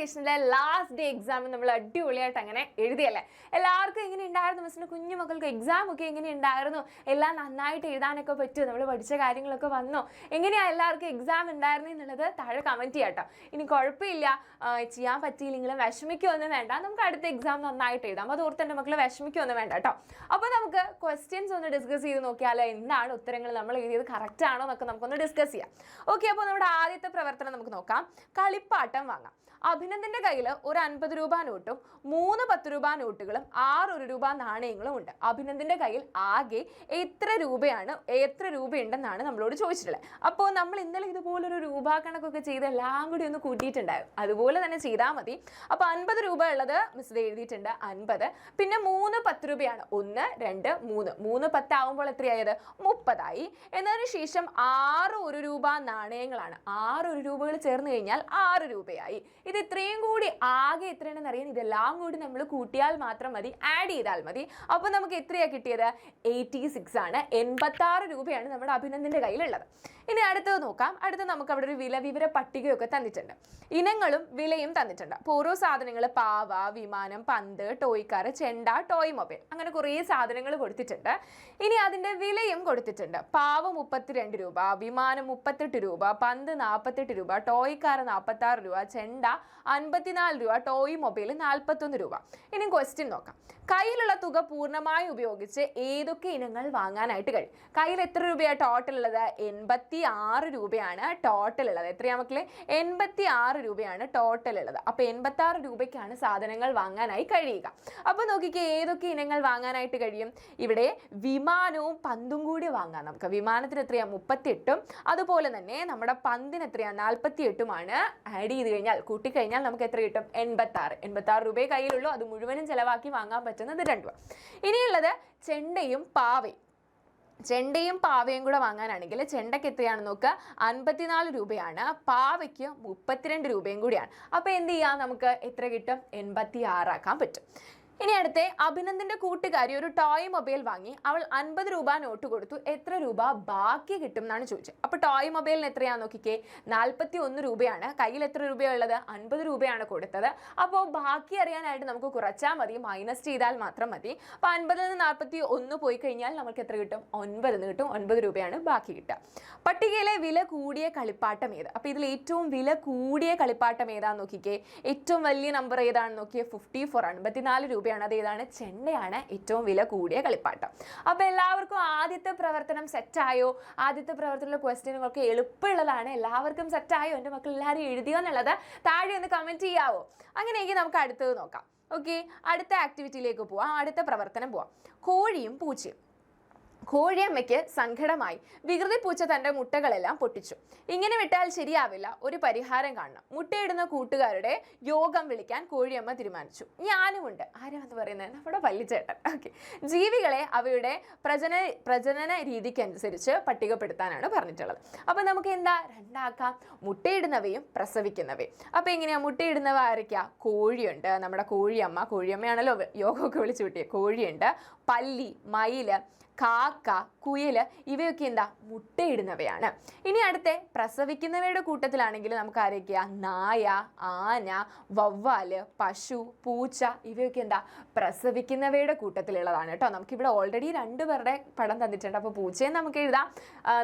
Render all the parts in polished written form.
റിവിഷനിലെ last day exam നമ്മൾ അടിപൊളിയായിട്ട് അങ്ങനെ എഴുതിയല്ലേ. എല്ലാവർക്കും എങ്ങനെ ഉണ്ടായിരുന്നു? മിസ്സിൻ്റെ കുഞ്ഞു മക്കൾക്ക് എക്സാം ഒക്കെ എങ്ങനെ ഉണ്ടായിരുന്നു? എല്ലാം നന്നായിട്ട് എഴുതാനൊക്കെ പറ്റുമോ? നമ്മൾ പഠിച്ച കാര്യങ്ങളൊക്കെ വന്നോ? എങ്ങനെയാണ് എല്ലാവർക്കും എക്സാം ഉണ്ടായിരുന്നു എന്നുള്ളത് താഴെ കമൻറ്റ് ചെയ്യാം കേട്ടോ. ഇനി കുഴപ്പമില്ല, ചെയ്യാൻ പറ്റിയില്ലെങ്കിലും വിഷമിക്കുകയൊന്നും വേണ്ട, നമുക്ക് അടുത്ത എക്സാം നന്നായിട്ട് എഴുതാം. അത് ഓർത്ത് എൻ്റെ മക്കൾ വിഷമിക്കുകയൊന്നും വേണ്ട കേട്ടോ. അപ്പോൾ നമുക്ക് ക്വസ്റ്റ്യൻസ് ഒന്ന് ഡിസ്കസ് ചെയ്ത് നോക്കിയാലോ, എന്താണ് ഉത്തരങ്ങൾ നമ്മൾ എഴുതിയത് കറക്റ്റ് ആണോ എന്നൊക്കെ നമുക്കൊന്ന് ഡിസ്കസ് ചെയ്യാം. ഓക്കെ, അപ്പോൾ നമ്മുടെ ആദ്യത്തെ പ്രവർത്തനം നമുക്ക് നോക്കാം. കളിപ്പാട്ടം വാങ്ങാം. അഭിനന്ദന്റെ കയ്യിൽ ഒരു 50 രൂപ നോട്ടും 3 10 രൂപ നോട്ടുകളും 6 1 രൂപ നാണയങ്ങളും ഉണ്ട്. അഭിനന്ദന്റെ കയ്യിൽ ആകെ എത്ര രൂപയുണ്ടെന്നാണ് നമ്മളോട് ചോദിച്ചിട്ടുള്ളത്. അപ്പോൾ നമ്മൾ ഇന്നലെ ഇതുപോലൊരു രൂപാ കണക്കൊക്കെ ചെയ്ത് എല്ലാം കൂടി ഒന്ന് കൂട്ടിയിട്ടുണ്ടാകും. അതുപോലെ തന്നെ ചെയ്താൽ മതി. അപ്പോൾ 50 രൂപ ഉള്ളത് മിസ് എഴുതിയിട്ടുണ്ട് 50. പിന്നെ 3 10 രൂപയാണ്. 1 2 3 3 10 ആവുമ്പോൾ എത്രയായത്? 30 ആയി. എന്നതിന് ശേഷം 6 1 രൂപ നാണയങ്ങളാണ്. 6 1 രൂപകൾ ചേർന്ന് കഴിഞ്ഞാൽ 6 രൂപയായി. ഇത് ഇത്രയും കൂടി ആകെ എത്രയാണെന്ന് അറിയാൻ ഇതെല്ലാം കൂടി നമ്മൾ കൂട്ടിയാൽ മാത്രം മതി, ആഡ് ചെയ്താൽ മതി. അപ്പോൾ നമുക്ക് എത്രയാണ് കിട്ടിയത്? 86 ആണ്. 86 രൂപയാണ് നമ്മുടെ അഭിനന്ദന്റെ കയ്യിലുള്ളത്. ഇനി അടുത്തത് നോക്കാം. അടുത്ത് നമുക്ക് അവിടെ ഒരു വില വിവര പട്ടികയൊക്കെ തന്നിട്ടുണ്ട്. ഇനങ്ങളും വിലയും തന്നിട്ടുണ്ട്. അപ്പോൾ ഓരോ സാധനങ്ങൾ പാവ, വിമാനം, പന്ത്, ടോയ് കാർ, ചെണ്ട, ടോയ് മൊബൈൽ, അങ്ങനെ കുറേ സാധനങ്ങൾ കൊടുത്തിട്ടുണ്ട്. ഇനി അതിൻ്റെ വിലയും കൊടുത്തിട്ടുണ്ട്. പാവ 32 രൂപ, വിമാനം 38 രൂപ, പന്ത് 48 രൂപ, ടോയ് കാർ 46 രൂപ, ചെണ്ട 54 രൂപ, ടോയ് മൊബൈൽ 41 രൂപ. ഇനി ക്വസ്റ്റ്യൻ നോക്കാം. കയ്യിലുള്ള തുക പൂർണ്ണമായി ഉപയോഗിച്ച് ഏതൊക്കെ ഇനങ്ങൾ വാങ്ങാനായിട്ട് കഴിയും? കയ്യിൽ എത്ര രൂപയാണ് ടോട്ടൽ ഉള്ളത്? 86 രൂപയാണ് ടോട്ടൽ ഉള്ളത്. എത്രയാ മക്കളെ? 86 രൂപയാണ് ടോട്ടൽ ഉള്ളത്. അപ്പോൾ 86 രൂപയ്ക്കാണ് സാധനങ്ങൾ വാങ്ങാനായി കഴിയുക. അപ്പോൾ നോക്കിക്കേ, ഏതൊക്കെ ഇനങ്ങൾ വാങ്ങാനായിട്ട് കഴിയും? ഇവിടെ വിമാനവും പന്തും കൂടി വാങ്ങാം നമുക്ക്. വിമാനത്തിന് എത്രയാണ്? 38ഉം അതുപോലെ തന്നെ നമ്മുടെ പന്തിന് എത്രയാണ്? 48ഉമാണ്. ആഡ് ചെയ്ത് കഴിഞ്ഞാൽ കൂട്ടിക്കഴിഞ്ഞാൽ നമുക്ക് എത്ര കിട്ടും? 86 രൂപയെ കയ്യിലുള്ളൂ. അത് മുഴുവനും ചിലവാക്കി വാങ്ങാൻ പറ്റുന്നത് 2 രൂപ. ഇനിയുള്ളത് ചെണ്ടയും പാവയും. ചെണ്ടയും പാവയും കൂടെ വാങ്ങാനാണെങ്കിൽ ചെണ്ടയ്ക്ക് എത്രയാണെന്ന് നോക്കുക, 54 രൂപയാണ്. പാവയ്ക്ക് 32 രൂപയും കൂടിയാണ്. അപ്പോൾ എന്ത് ചെയ്യാം? നമുക്ക് എത്ര കിട്ടും? 86 ആക്കാൻ പറ്റും. ഇനി അടുത്ത അഭിനന്ദന്റെ കൂട്ടുകാരി ഒരു ടോയ് മൊബൈൽ വാങ്ങി. അവൾ 50 രൂപ നോട്ട് കൊടുത്തു. എത്ര രൂപ ബാക്കി കിട്ടും എന്നാണ് ചോദിച്ചത്. അപ്പോൾ ടോയ് മൊബൈലിന് എത്രയാണെന്ന് നോക്കിക്കേ, 41 രൂപയാണ്. കയ്യിൽ എത്ര രൂപയുള്ളത്? 50 രൂപയാണ് കൊടുത്തത്. അപ്പോൾ ബാക്കി അറിയാനായിട്ട് നമുക്ക് കുറച്ചാൽ മതി, മൈനസ് ചെയ്താൽ മാത്രം മതി. അപ്പോൾ 50 നിന്ന് 41 പോയി കഴിഞ്ഞാൽ നമുക്ക് എത്ര കിട്ടും? 9 എന്ന് കിട്ടും. 9 രൂപയാണ് ബാക്കി കിട്ടുക. പട്ടികയിലെ വില കൂടിയ കളിപ്പാട്ടം ഏത്? അപ്പോൾ ഇതിൽ ഏറ്റവും വില കൂടിയ കളിപ്പാട്ടം ഏതാണെന്ന് നോക്കിക്കേ. ഏറ്റവും വലിയ നമ്പർ ഏതാണെന്ന് നോക്കിയേ, 54, 54 രൂപയാണ്. അത് ഏതാണ്? ചെണ്ടയാണ് ഏറ്റവും വില കൂടിയ കളിപ്പാട്ടം. അപ്പോൾ എല്ലാവർക്കും ആദ്യത്തെ പ്രവർത്തനം സെറ്റായോ? ആദ്യത്തെ പ്രവർത്തനത്തിലെ ക്വസ്റ്റ്യനുകൾക്ക് എളുപ്പമുള്ളതാണ്. എല്ലാവർക്കും സെറ്റായോ? എൻ്റെ മക്കൾ എല്ലാവരും എഴുതിയോ എന്നുള്ളത് താഴെ ഒന്ന് കമൻറ്റ് ചെയ്യാവോ? അങ്ങനെയെങ്കിൽ നമുക്ക് അടുത്തത് നോക്കാം. ഓക്കെ, അടുത്ത ആക്ടിവിറ്റിയിലേക്ക് പോവാം. അടുത്ത പ്രവർത്തനം പോവാം. കോഴിയും പൂച്ചയും. കോഴിയമ്മയ്ക്ക് സങ്കടമായി. വികൃതി പൂച്ച തൻ്റെ മുട്ടകളെല്ലാം പൊട്ടിച്ചു. ഇങ്ങനെ വിട്ടാൽ ശരിയാവില്ല, ഒരു പരിഹാരം കാണണം. മുട്ടയിടുന്ന കൂട്ടുകാരുടെ യോഗം വിളിക്കാൻ കോഴിയമ്മ തീരുമാനിച്ചു. ഞാനുമുണ്ട്. ആരാണെന്ന് പറയുന്നത്? നമ്മുടെ പല്ലിച്ചേട്ടൻ. ഓക്കെ, ജീവികളെ അവയുടെ പ്രജനന രീതിക്കനുസരിച്ച് പട്ടികപ്പെടുത്താനാണ് പറഞ്ഞിട്ടുള്ളത്. അപ്പോൾ നമുക്ക് എന്താ രണ്ടാക്കാം? മുട്ടയിടുന്നവയും പ്രസവിക്കുന്നവയും. അപ്പോൾ എങ്ങനെയാണ് മുട്ടയിടുന്നവ ആരൊക്കെയാ? കോഴിയുണ്ട്, നമ്മുടെ കോഴിയമ്മയാണല്ലോ യോഗമൊക്കെ വിളിച്ചു കൂട്ടിയത്. കോഴിയുണ്ട്, പല്ലി, മയില്, കാക്ക, കുയില്, ഇവയൊക്കെ എന്താ? മുട്ടയിടുന്നവയാണ്. ഇനി അടുത്ത പ്രസവിക്കുന്നവയുടെ കൂട്ടത്തിലാണെങ്കിൽ നമുക്ക് ആരൊക്കെയാ? നായ, ആന, വവ്വാല്, പശു, പൂച്ച, ഇവയൊക്കെ എന്താ? പ്രസവിക്കുന്നവയുടെ കൂട്ടത്തിലുള്ളതാണ് കേട്ടോ. നമുക്കിവിടെ ഓൾറെഡി 2 പേരുടെ പടം തന്നിട്ടുണ്ട്. അപ്പോൾ പൂച്ചയെ നമുക്ക് എഴുതാം,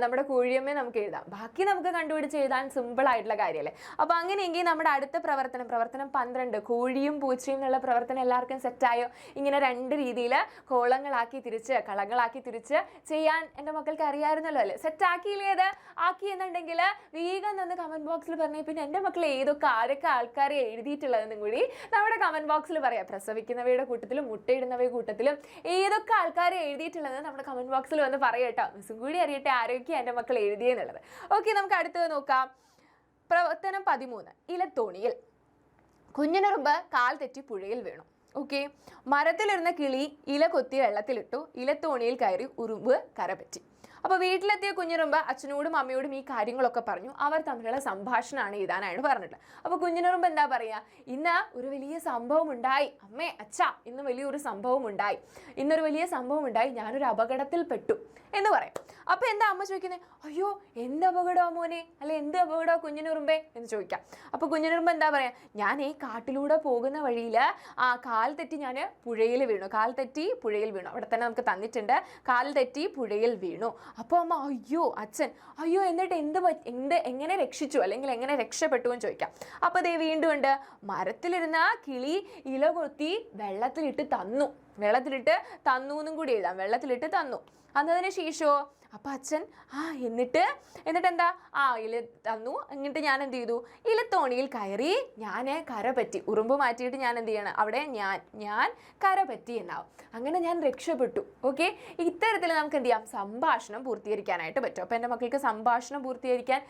നമ്മുടെ കോഴിയമ്മയെ നമുക്ക് എഴുതാം. ബാക്കി നമുക്ക് കണ്ടുപിടിച്ച് എഴുതാൻ സിമ്പിൾ ആയിട്ടുള്ള കാര്യമല്ലേ. അപ്പോൾ അങ്ങനെയെങ്കിൽ നമ്മുടെ അടുത്ത പ്രവർത്തനം 12 കോഴിയും പൂച്ചയും എന്നുള്ള പ്രവർത്തനം എല്ലാവർക്കും സെറ്റായോ? ഇങ്ങനെ 2 രീതിയിൽ കോളങ്ങളാക്കി തിരിച്ച് കളങ്ങളാക്കി തിരിച്ച് ചെയ്യാൻ എൻ്റെ മക്കൾക്ക് അറിയാമായിരുന്നല്ലോ അല്ലേ? സെറ്റാക്കിയില്ലേ? അത് ആക്കി എന്നുണ്ടെങ്കിൽ വേഗം തന്നെ കമൻറ്റ് ബോക്സിൽ പറഞ്ഞേ. പിന്നെ എൻ്റെ മക്കൾ ആരൊക്കെ ആൾക്കാരെ എഴുതിയിട്ടുള്ളതെന്നും കൂടി നമ്മുടെ കമൻറ്റ് ബോക്സിൽ പറയാം. പ്രസവിക്കുന്നവയുടെ കൂട്ടത്തിലും മുട്ടയിടുന്നവയുടെ കൂട്ടത്തിലും ഏതൊക്കെ ആൾക്കാരെ എഴുതിയിട്ടുള്ളത് നമ്മുടെ കമൻറ്റ് ബോക്സിൽ വന്ന് പറയട്ടോ. മിസ്സും കൂടി അറിയട്ടെ ആരൊക്കെയാണ് എൻ്റെ മക്കൾ എഴുതിയെന്നുള്ളത്. ഓക്കെ, നമുക്ക് അടുത്തത് നോക്കാം. പ്രവർത്തനം 13 ഇലത്തോണിയിൽ. കുഞ്ഞിനുറുമ്പ് കാൽ തെറ്റി പുഴയിൽ വീണു. ഓക്കെ, മരത്തിലിരുന്ന കിളി ഇല കൊത്തി വെള്ളത്തിലിട്ടു. ഇലത്തോണിയിൽ കയറി ഉറുമ്പ് കരപറ്റി. അപ്പോൾ വീട്ടിലെത്തിയ കുഞ്ഞിനുറുമ്പ് അച്ഛനോടും അമ്മയോടും ഈ കാര്യങ്ങളൊക്കെ പറഞ്ഞു. അവർ തമ്മിലുള്ള സംഭാഷണമാണ് എഴുതാനായിട്ട് പറഞ്ഞിട്ടുള്ളത്. അപ്പോൾ കുഞ്ഞിനുറുമ്പ് എന്താ പറയുക, ഇന്ന് ഒരു വലിയ സംഭവം ഉണ്ടായി അമ്മേ അച്ഛാ, ഇന്ന് വലിയൊരു സംഭവം ഉണ്ടായി, ഇന്നൊരു വലിയ സംഭവം ഉണ്ടായി, ഞാനൊരു അപകടത്തിൽ പെട്ടു എന്ന് പറയും. അപ്പോൾ എന്താ അമ്മ ചോദിക്കുന്നത്, അയ്യോ എന്ത് അപകടമോ മോനെ, അല്ലെ എന്ത് അപകടമോ കുഞ്ഞിനുറുമ്പേ എന്ന് ചോദിക്കാം. അപ്പോൾ കുഞ്ഞിനുറുമ്പ് എന്താ പറയുക, ഞാൻ ഈ കാട്ടിലൂടെ പോകുന്ന വഴിയിൽ കാൽ തെറ്റി ഞാൻ പുഴയിൽ വീണു, കാൽ തെറ്റി പുഴയിൽ വീണു. അവിടെ തന്നെ നമുക്ക് തന്നിട്ടുണ്ട്, കാൽ തെറ്റി പുഴയിൽ വീണു. അപ്പോൾ അമ്മ അയ്യോ, അച്ഛൻ അയ്യോ, എന്നിട്ട് എങ്ങനെ രക്ഷിച്ചു അല്ലെങ്കിൽ എങ്ങനെ രക്ഷപ്പെട്ടു എന്ന് ചോദിക്കാം. അപ്പോൾ ദേ വീണ്ടും ഉണ്ട്, മരത്തിലിരുന്ന കിളി ഇല കൊത്തി വെള്ളത്തിലിട്ട് തന്നു എന്നും കൂടി എഴുതാം, വെള്ളത്തിലിട്ട് തന്നു. അന്നതിന് ശേഷമോ അപ്പം അച്ഛൻ എന്നിട്ട് എന്താ ഇല തന്നു, എന്നിട്ട് ഞാൻ എന്ത് ചെയ്തു, ഇലത്തോണിയിൽ കയറി ഞാൻ കര പറ്റി, ഉറുമ്പ് മാറ്റിയിട്ട് ഞാൻ എന്ത് ചെയ്യണം, അവിടെ ഞാൻ കര പറ്റി എന്നാവും. അങ്ങനെ ഞാൻ രക്ഷപ്പെട്ടു. ഓക്കെ, ഇത്തരത്തിൽ നമുക്ക് എന്ത് ചെയ്യാം, സംഭാഷണം പൂർത്തീകരിക്കാനായിട്ട് പറ്റും. അപ്പോൾ എൻ്റെ മക്കൾക്ക് സംഭാഷണം പൂർത്തീകരിക്കാൻ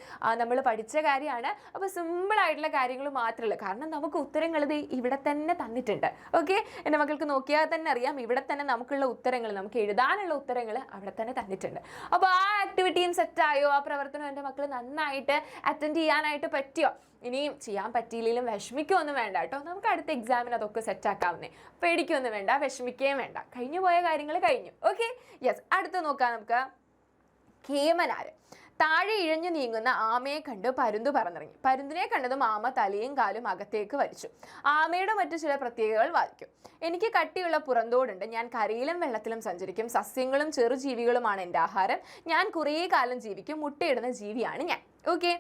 നമ്മൾ പഠിച്ച കാര്യമാണ്. അപ്പോൾ സിമ്പിളായിട്ടുള്ള കാര്യങ്ങൾ മാത്രമല്ല, കാരണം നമുക്ക് ഉത്തരങ്ങൾ ഇവിടെ തന്നെ തന്നിട്ടുണ്ട്. ഓക്കെ, എൻ്റെ മക്കൾക്ക് നോക്കിയാൽ തന്നെ അറിയാം, ഇവിടെ തന്നെ നമുക്കുള്ള ഉത്തരങ്ങൾ, നമുക്ക് എഴുതാനുള്ള ഉത്തരങ്ങൾ അവിടെ തന്നെ തന്നിട്ടുണ്ട്. അപ്പോൾ ആ ആക്ടിവിറ്റിയും സെറ്റായോ, ആ പ്രവർത്തനം എൻ്റെ മക്കൾ നന്നായിട്ട് അറ്റൻഡ് ചെയ്യാനായിട്ട് പറ്റിയോ? ഇനിയും ചെയ്യാൻ പറ്റിയില്ലെങ്കിലും വിഷമിക്കൊന്നും വേണ്ട കേട്ടോ, നമുക്ക് അടുത്ത എക്സാമിന് അതൊക്കെ സെറ്റാക്കാവുന്നേ. പേടിക്കൊന്നും വേണ്ട, വിഷമിക്കുകയും വേണ്ട, കഴിഞ്ഞു പോയ കാര്യങ്ങൾ കഴിഞ്ഞു. Okay, yes. അടുത്ത നോക്കാം നമുക്ക്. കേമനാര്. താഴെ ഇഴഞ്ഞു നീങ്ങുന്ന ആമയെ കണ്ട് പരുന്ത് പറന്നിറങ്ങി. പരുന്തിനെ കണ്ടതും ആമ തലയും കാലും അകത്തേക്ക് വലിച്ചു. ആമയുടെ മറ്റു ചില പ്രത്യേകതകൾ വായിക്കും. എനിക്ക് കട്ടിയുള്ള പുറന്തോടുണ്ട്, ഞാൻ കരയിലും വെള്ളത്തിലും സഞ്ചരിക്കും, സസ്യങ്ങളും ചെറുജീവികളുമാണ് എൻ്റെ ആഹാരം, ഞാൻ കുറേ കാലം ജീവിക്കും, മുട്ടയിടുന്ന ജീവിയാണ് ഞാൻ. ഓക്കെ,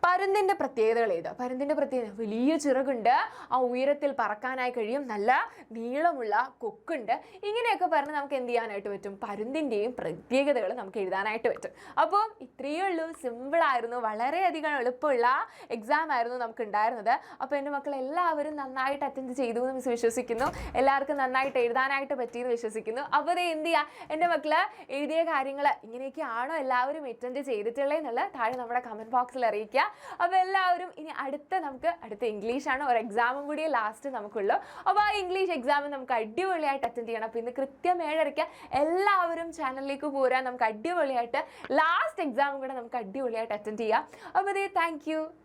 പരുന്തിൻ്റെ പ്രത്യേകതകൾ എഴുതുക. പരുന്തിൻ്റെ പ്രത്യേകത, വലിയ ചിറകുണ്ട്, ആ ഉയരത്തിൽ പറക്കാനായി കഴിയും, നല്ല നീളമുള്ള കൊക്കുണ്ട്. ഇങ്ങനെയൊക്കെ പറഞ്ഞ് നമുക്ക് എന്ത് ചെയ്യാനായിട്ട് പറ്റും, പരുന്തിൻ്റെയും പ്രത്യേകതകൾ നമുക്ക് എഴുതാനായിട്ട് പറ്റും. അപ്പോൾ ഇത്രയേ ഉള്ളൂ, സിമ്പിളായിരുന്നു, വളരെയധികം എളുപ്പമുള്ള എക്സാം ആയിരുന്നു നമുക്ക് ഉണ്ടായിരുന്നത്. അപ്പോൾ എൻ്റെ മക്കൾ എല്ലാവരും നന്നായിട്ട് അറ്റൻഡ് ചെയ്തു എന്ന് വിശ്വസിക്കുന്നു, എല്ലാവർക്കും നന്നായിട്ട് എഴുതാനായിട്ട് പറ്റിയെന്ന് വിശ്വസിക്കുന്നു. അപ്പോൾ അത് എന്ത് ചെയ്യുക, എൻ്റെ മക്കൾ എഴുതിയ കാര്യങ്ങൾ ഇങ്ങനെയൊക്കെയാണോ എല്ലാവരും അറ്റൻഡ് ചെയ്തിട്ടുള്ളത് എന്നുള്ള താഴെ നമ്മുടെ കമൻറ്റ് ബോക്സിൽ അറിയിക്കുക. അപ്പോൾ എല്ലാവരും ഇനി അടുത്ത ഇംഗ്ലീഷാണ്, ഒരു എക്സാമും കൂടി ലാസ്റ്റ് നമുക്കുള്ളൂ. അപ്പോൾ ആ ഇംഗ്ലീഷ് എക്സാം നമുക്ക് അടിപൊളിയായിട്ട് അറ്റൻഡ് ചെയ്യണം. അപ്പോൾ ഇന്ന് കൃത്യം 7:30 എല്ലാവരും ചാനലിലേക്ക് പോരാൻ, നമുക്ക് അടിപൊളിയായിട്ട് ലാസ്റ്റ് എക്സാമും കൂടെ നമുക്ക് അടിപൊളിയായിട്ട് അറ്റൻഡ് ചെയ്യാം. അപ്പോൾ താങ്ക് യു.